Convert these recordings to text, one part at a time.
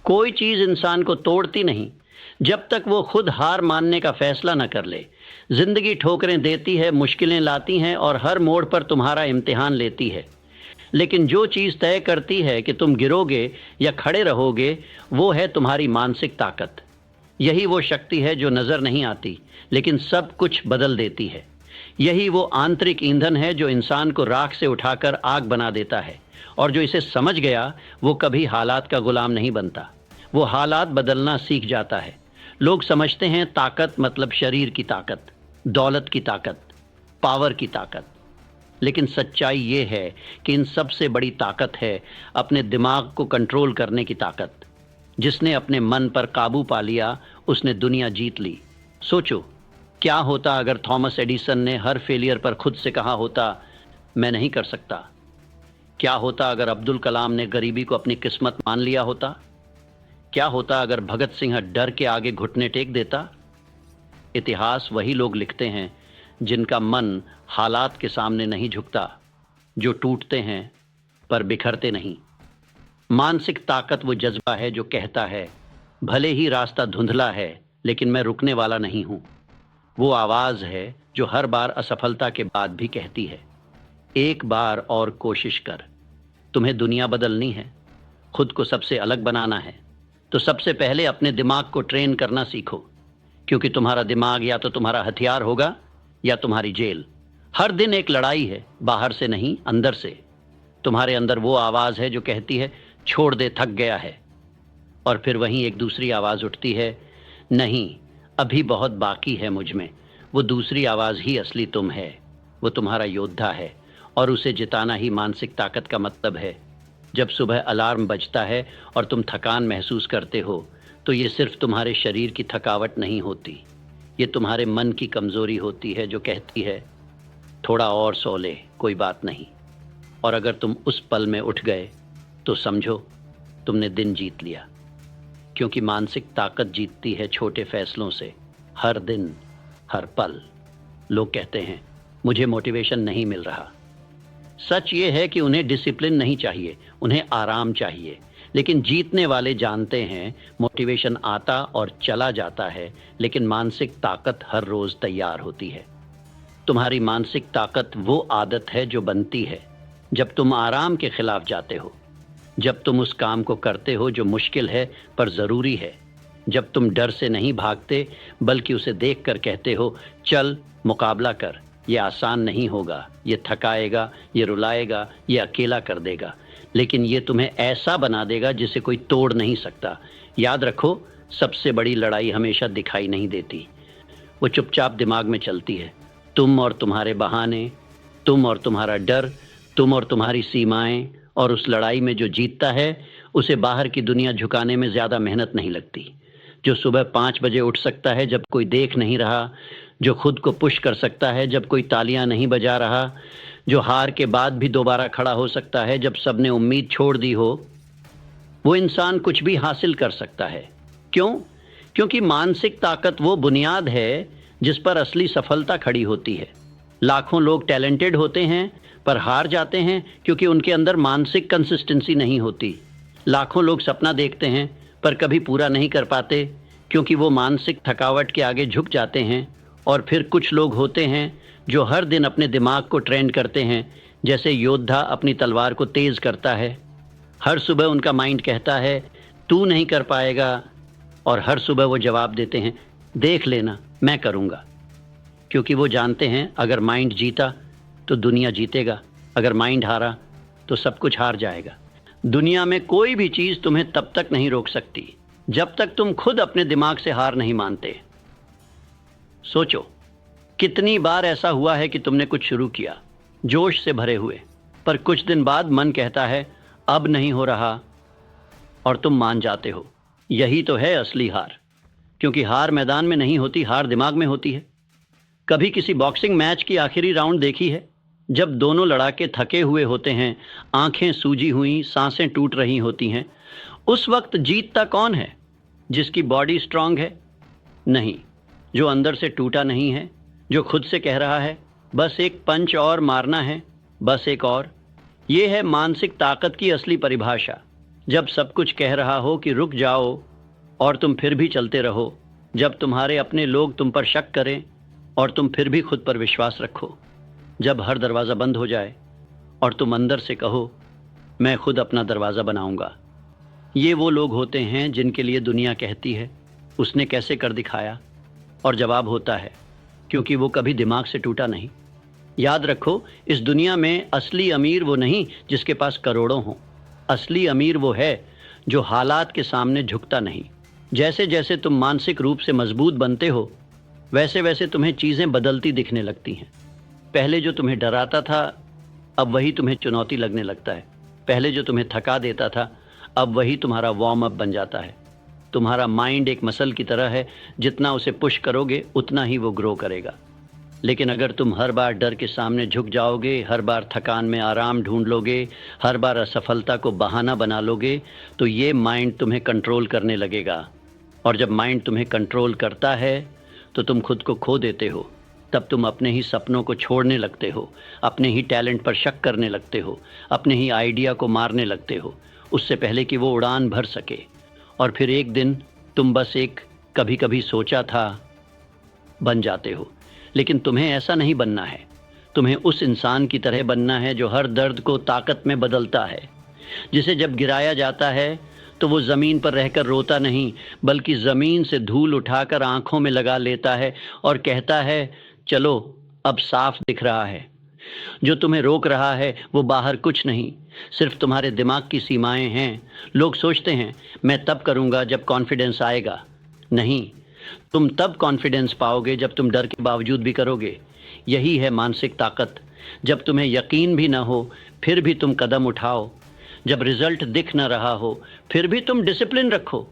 कोई चीज इंसान को तोड़ती नहीं जब तक वो खुद हार मानने का फैसला न कर ले। जिंदगी ठोकरें देती है, मुश्किलें लाती हैं और हर मोड़ पर तुम्हारा इम्तिहान लेती है। लेकिन जो चीज़ तय करती है कि तुम गिरोगे या खड़े रहोगे, वो है तुम्हारी मानसिक ताकत। यही वो शक्ति है जो नज़र नहीं आती लेकिन सब कुछ बदल देती है। यही वो आंतरिक ईंधन है जो इंसान को राख से उठाकर आग बना देता है, और जो इसे समझ गया वो कभी हालात का गुलाम नहीं बनता, वो हालात बदलना सीख जाता है। लोग समझते हैं ताकत मतलब शरीर की ताकत, दौलत की ताकत, पावर की ताकत, लेकिन सच्चाई ये है कि इन सबसे बड़ी ताकत है अपने दिमाग को कंट्रोल करने की ताकत। जिसने अपने मन पर काबू पा लिया उसने दुनिया जीत ली। सोचो, क्या होता अगर थॉमस एडिसन ने हर फेलियर पर खुद से कहा होता मैं नहीं कर सकता? क्या होता अगर अब्दुल कलाम ने गरीबी को अपनी किस्मत मान लिया होता? क्या होता अगर भगत सिंह डर के आगे घुटने टेक देता? इतिहास वही लोग लिखते हैं जिनका मन हालात के सामने नहीं झुकता, जो टूटते हैं पर बिखरते नहीं। मानसिक ताकत वो जज्बा है जो कहता है भले ही रास्ता धुंधला है लेकिन मैं रुकने वाला नहीं हूँ। वो आवाज़ है जो हर बार असफलता के बाद भी कहती है एक बार और कोशिश कर। तुम्हें दुनिया बदलनी है, खुद को सबसे अलग बनाना है, तो सबसे पहले अपने दिमाग को ट्रेन करना सीखो, क्योंकि तुम्हारा दिमाग या तो तुम्हारा हथियार होगा या तुम्हारी जेल। हर दिन एक लड़ाई है, बाहर से नहीं अंदर से। तुम्हारे अंदर वो आवाज़ है जो कहती है छोड़ दे, थक गया है, और फिर वहीं एक दूसरी आवाज़ उठती है नहीं, अभी बहुत बाकी है मुझ में। वो दूसरी आवाज़ ही असली तुम है, वो तुम्हारा योद्धा है, और उसे जिताना ही मानसिक ताकत का मतलब है। जब सुबह अलार्म बजता है और तुम थकान महसूस करते हो तो ये सिर्फ तुम्हारे शरीर की थकावट नहीं होती, ये तुम्हारे मन की कमज़ोरी होती है जो कहती है थोड़ा और सो ले, कोई बात नहीं। और अगर तुम उस पल में उठ गए तो समझो तुमने दिन जीत लिया, क्योंकि मानसिक ताकत जीतती है छोटे फैसलों से, हर दिन, हर पल। लोग कहते हैं मुझे मोटिवेशन नहीं मिल रहा। सच ये है कि उन्हें डिसिप्लिन नहीं चाहिए, उन्हें आराम चाहिए। लेकिन जीतने वाले जानते हैं मोटिवेशन आता और चला जाता है, लेकिन मानसिक ताकत हर रोज़ तैयार होती है। तुम्हारी मानसिक ताकत वो आदत है जो बनती है जब तुम आराम के खिलाफ जाते हो, जब तुम उस काम को करते हो जो मुश्किल है पर ज़रूरी है, जब तुम डर से नहीं भागते बल्कि उसे देखकर कहते हो चल मुकाबला कर, ये आसान नहीं होगा, ये थकाएगा, ये रुलाएगा, ये अकेला कर देगा, लेकिन ये तुम्हें ऐसा बना देगा जिसे कोई तोड़ नहीं सकता। याद रखो, सबसे बड़ी लड़ाई हमेशा दिखाई नहीं देती, वो चुपचाप दिमाग में चलती है। तुम और तुम्हारे बहाने, तुम और तुम्हारा डर, तुम और तुम्हारी सीमाएं, और उस लड़ाई में जो जीतता है उसे बाहर की दुनिया झुकाने में ज़्यादा मेहनत नहीं लगती। जो सुबह 5 बजे उठ सकता है जब कोई देख नहीं रहा, जो खुद को पुश कर सकता है जब कोई तालियां नहीं बजा रहा, जो हार के बाद भी दोबारा खड़ा हो सकता है जब सबने उम्मीद छोड़ दी हो, वो इंसान कुछ भी हासिल कर सकता है। क्यों? क्योंकि मानसिक ताकत वो बुनियाद है जिस पर असली सफलता खड़ी होती है। लाखों लोग टैलेंटेड होते हैं पर हार जाते हैं क्योंकि उनके अंदर मानसिक कंसिस्टेंसी नहीं होती। लाखों लोग सपना देखते हैं पर कभी पूरा नहीं कर पाते क्योंकि वो मानसिक थकावट के आगे झुक जाते हैं। और फिर कुछ लोग होते हैं जो हर दिन अपने दिमाग को ट्रेन करते हैं, जैसे योद्धा अपनी तलवार को तेज़ करता है। हर सुबह उनका माइंड कहता है तू नहीं कर पाएगा, और हर सुबह वो जवाब देते हैं देख लेना, मैं करूँगा। क्योंकि वो जानते हैं अगर माइंड जीता तो दुनिया जीतेगा, अगर माइंड हारा तो सब कुछ हार जाएगा। दुनिया में कोई भी चीज़ तुम्हें तब तक नहीं रोक सकती जब तक तुम खुद अपने दिमाग से हार नहीं मानते। सोचो, कितनी बार ऐसा हुआ है कि तुमने कुछ शुरू किया जोश से भरे हुए, पर कुछ दिन बाद मन कहता है अब नहीं हो रहा, और तुम मान जाते हो। यही तो है असली हार, क्योंकि हार मैदान में नहीं होती, हार दिमाग में होती है। कभी किसी बॉक्सिंग मैच की आखिरी राउंड देखी है? जब दोनों लड़ाके थके हुए होते हैं, आंखें सूजी हुई, सांसें टूट रही होती हैं, उस वक्त जीतता कौन है? जिसकी बॉडी स्ट्रांग है? नहीं, जो अंदर से टूटा नहीं है, जो खुद से कह रहा है बस एक पंच और मारना है, बस एक और। ये है मानसिक ताकत की असली परिभाषा। जब सब कुछ कह रहा हो कि रुक जाओ और तुम फिर भी चलते रहो, जब तुम्हारे अपने लोग तुम पर शक करें और तुम फिर भी खुद पर विश्वास रखो, जब हर दरवाज़ा बंद हो जाए और तुम अंदर से कहो मैं खुद अपना दरवाज़ा बनाऊंगा। ये वो लोग होते हैं जिनके लिए दुनिया कहती है उसने कैसे कर दिखाया, और जवाब होता है क्योंकि वो कभी दिमाग से टूटा नहीं। याद रखो, इस दुनिया में असली अमीर वो नहीं जिसके पास करोड़ों हों। असली अमीर वो है जो हालात के सामने झुकता नहीं। जैसे जैसे तुम मानसिक रूप से मजबूत बनते हो वैसे वैसे तुम्हें चीज़ें बदलती दिखने लगती हैं। पहले जो तुम्हें डराता था अब वही तुम्हें चुनौती लगने लगता है। पहले जो तुम्हें थका देता था अब वही तुम्हारा वार्म अप बन जाता है। तुम्हारा माइंड एक मसल की तरह है, जितना उसे पुश करोगे उतना ही वो ग्रो करेगा। लेकिन अगर तुम हर बार डर के सामने झुक जाओगे, हर बार थकान में आराम ढूंढ लोगे, हर बार असफलता को बहाना बना लोगे, तो ये माइंड तुम्हें कंट्रोल करने लगेगा। और जब माइंड तुम्हें कंट्रोल करता है तो तुम खुद को खो देते हो। तब तुम अपने ही सपनों को छोड़ने लगते हो, अपने ही टैलेंट पर शक करने लगते हो, अपने ही आइडिया को मारने लगते हो उससे पहले कि वो उड़ान भर सके। और फिर एक दिन तुम बस एक कभी कभी सोचा था बन जाते हो। लेकिन तुम्हें ऐसा नहीं बनना है। तुम्हें उस इंसान की तरह बनना है जो हर दर्द को ताकत में बदलता है, जिसे जब गिराया जाता है तो वो ज़मीन पर रहकर रोता नहीं बल्कि ज़मीन से धूल उठाकर आंखों में लगा लेता है और कहता है चलो अब साफ दिख रहा है। जो तुम्हें रोक रहा है वो बाहर कुछ नहीं, सिर्फ तुम्हारे दिमाग की सीमाएं हैं। लोग सोचते हैं मैं तब करूँगा जब कॉन्फिडेंस आएगा। नहीं, तुम तब कॉन्फिडेंस पाओगे जब तुम डर के बावजूद भी करोगे। यही है मानसिक ताकत। जब तुम्हें यकीन भी न हो फिर भी तुम कदम उठाओ। जब रिजल्ट दिख न रहा हो फिर भी तुम डिसिप्लिन रखो।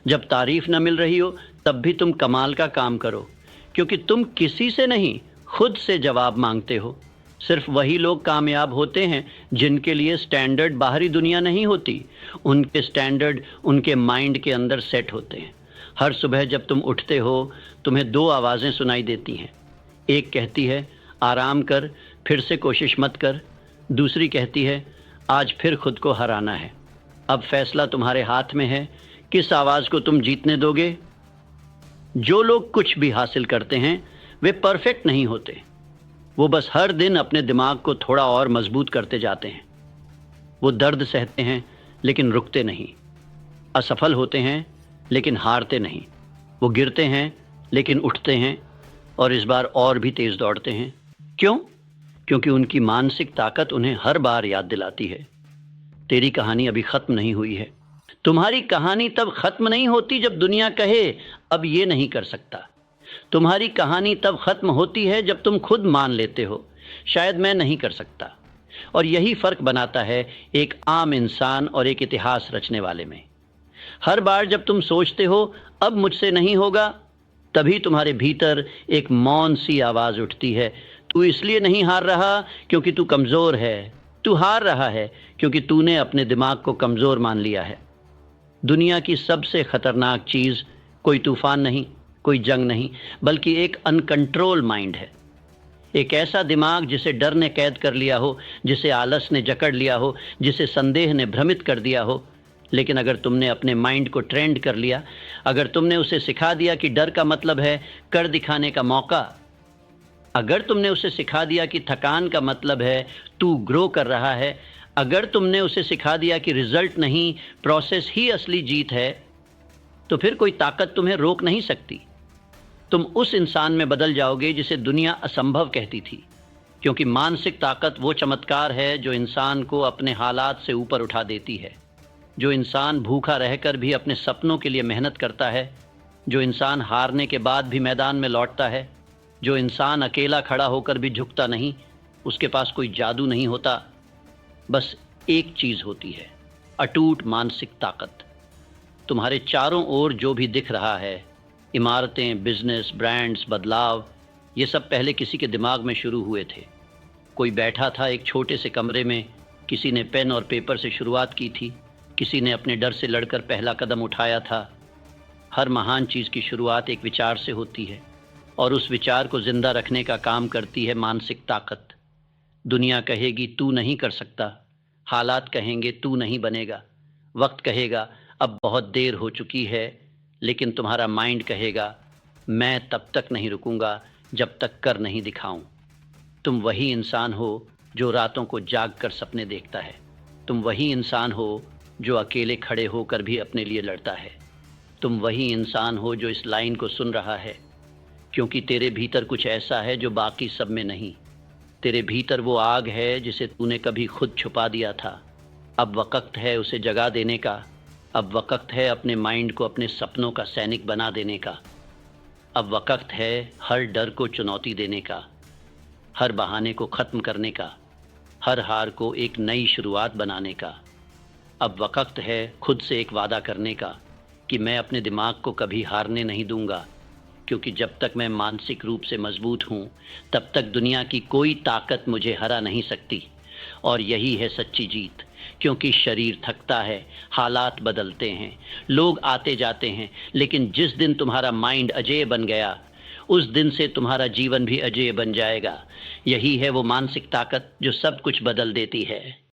जब तारीफ न मिल रही हो तब भी तुम कमाल का काम करो, क्योंकि तुम किसी से नहीं खुद से जवाब मांगते हो। सिर्फ वही लोग कामयाब होते हैं जिनके लिए स्टैंडर्ड बाहरी दुनिया नहीं होती, उनके स्टैंडर्ड उनके माइंड के अंदर सेट होते हैं। हर सुबह जब तुम उठते हो तुम्हें दो आवाज़ें सुनाई देती हैं। एक कहती है आराम कर, फिर से कोशिश मत कर। दूसरी कहती है आज फिर खुद को हराना है। अब फैसला तुम्हारे हाथ में है, किस आवाज़ को तुम जीतने दोगे। जो लोग कुछ भी हासिल करते हैं वे परफेक्ट नहीं होते, वो बस हर दिन अपने दिमाग को थोड़ा और मजबूत करते जाते हैं। वो दर्द सहते हैं लेकिन रुकते नहीं, असफल होते हैं लेकिन हारते नहीं, वो गिरते हैं लेकिन उठते हैं और इस बार और भी तेज़ दौड़ते हैं। क्यों? क्योंकि उनकी मानसिक ताकत उन्हें हर बार याद दिलाती है तेरी कहानी अभी ख़त्म नहीं हुई है। तुम्हारी कहानी तब ख़त्म नहीं होती जब दुनिया कहे अब ये नहीं कर सकता। तुम्हारी कहानी तब ख़त्म होती है जब तुम खुद मान लेते हो शायद मैं नहीं कर सकता। और यही फ़र्क बनाता है एक आम इंसान और एक इतिहास रचने वाले में। हर बार जब तुम सोचते हो अब मुझसे नहीं होगा, तभी तुम्हारे भीतर एक मौन सी आवाज़ उठती है, तू इसलिए नहीं हार रहा क्योंकि तू कमज़ोर है, तू हार रहा है क्योंकि तूने अपने दिमाग को कमज़ोर मान लिया है। दुनिया की सबसे ख़तरनाक चीज़ कोई तूफ़ान नहीं, कोई जंग नहीं, बल्कि एक अनकंट्रोल माइंड है। एक ऐसा दिमाग जिसे डर ने कैद कर लिया हो, जिसे आलस ने जकड़ लिया हो, जिसे संदेह ने भ्रमित कर दिया हो। लेकिन अगर तुमने अपने माइंड को ट्रेंड कर लिया, अगर तुमने उसे सिखा दिया कि डर का मतलब है कर दिखाने का मौका, अगर तुमने उसे सिखा दिया कि थकान का मतलब है तू ग्रो कर रहा है, अगर तुमने उसे सिखा दिया कि रिजल्ट नहीं प्रोसेस ही असली जीत है, तो फिर कोई ताकत तुम्हें रोक नहीं सकती। तुम उस इंसान में बदल जाओगे जिसे दुनिया असंभव कहती थी, क्योंकि मानसिक ताकत वो चमत्कार है जो इंसान को अपने हालात से ऊपर उठा देती है। जो इंसान भूखा रहकर भी अपने सपनों के लिए मेहनत करता है, जो इंसान हारने के बाद भी मैदान में लौटता है, जो इंसान अकेला खड़ा होकर भी झुकता नहीं, उसके पास कोई जादू नहीं होता, बस एक चीज़ होती है, अटूट मानसिक ताकत। तुम्हारे चारों ओर जो भी दिख रहा है, इमारतें, बिजनेस, ब्रांड्स, बदलाव, ये सब पहले किसी के दिमाग में शुरू हुए थे। कोई बैठा था एक छोटे से कमरे में, किसी ने पेन और पेपर से शुरुआत की थी, किसी ने अपने डर से लड़कर पहला कदम उठाया था। हर महान चीज़ की शुरुआत एक विचार से होती है और उस विचार को ज़िंदा रखने का काम करती है मानसिक ताकत। दुनिया कहेगी तू नहीं कर सकता, हालात कहेंगे तू नहीं बनेगा, वक्त कहेगा अब बहुत देर हो चुकी है, लेकिन तुम्हारा माइंड कहेगा मैं तब तक नहीं रुकूंगा जब तक कर नहीं दिखाऊं। तुम वही इंसान हो जो रातों को जाग कर सपने देखता है। तुम वही इंसान हो जो अकेले खड़े होकर भी अपने लिए लड़ता है। तुम वही इंसान हो जो इस लाइन को सुन रहा है, क्योंकि तेरे भीतर कुछ ऐसा है जो बाकी सब में नहीं। तेरे भीतर वो आग है जिसे तूने कभी खुद छुपा दिया था। अब वक्त है उसे जगा देने का। अब वक्त है अपने माइंड को अपने सपनों का सैनिक बना देने का। अब वक्त है हर डर को चुनौती देने का, हर बहाने को ख़त्म करने का, हर हार को एक नई शुरुआत बनाने का। अब वक्त है खुद से एक वादा करने का कि मैं अपने दिमाग को कभी हारने नहीं दूंगा, क्योंकि जब तक मैं मानसिक रूप से मजबूत हूँ तब तक दुनिया की कोई ताकत मुझे हरा नहीं सकती। और यही है सच्ची जीत, क्योंकि शरीर थकता है, हालात बदलते हैं, लोग आते जाते हैं, लेकिन जिस दिन तुम्हारा माइंड अजेय बन गया उस दिन से तुम्हारा जीवन भी अजेय बन जाएगा। यही है वो मानसिक ताकत जो सब कुछ बदल देती है।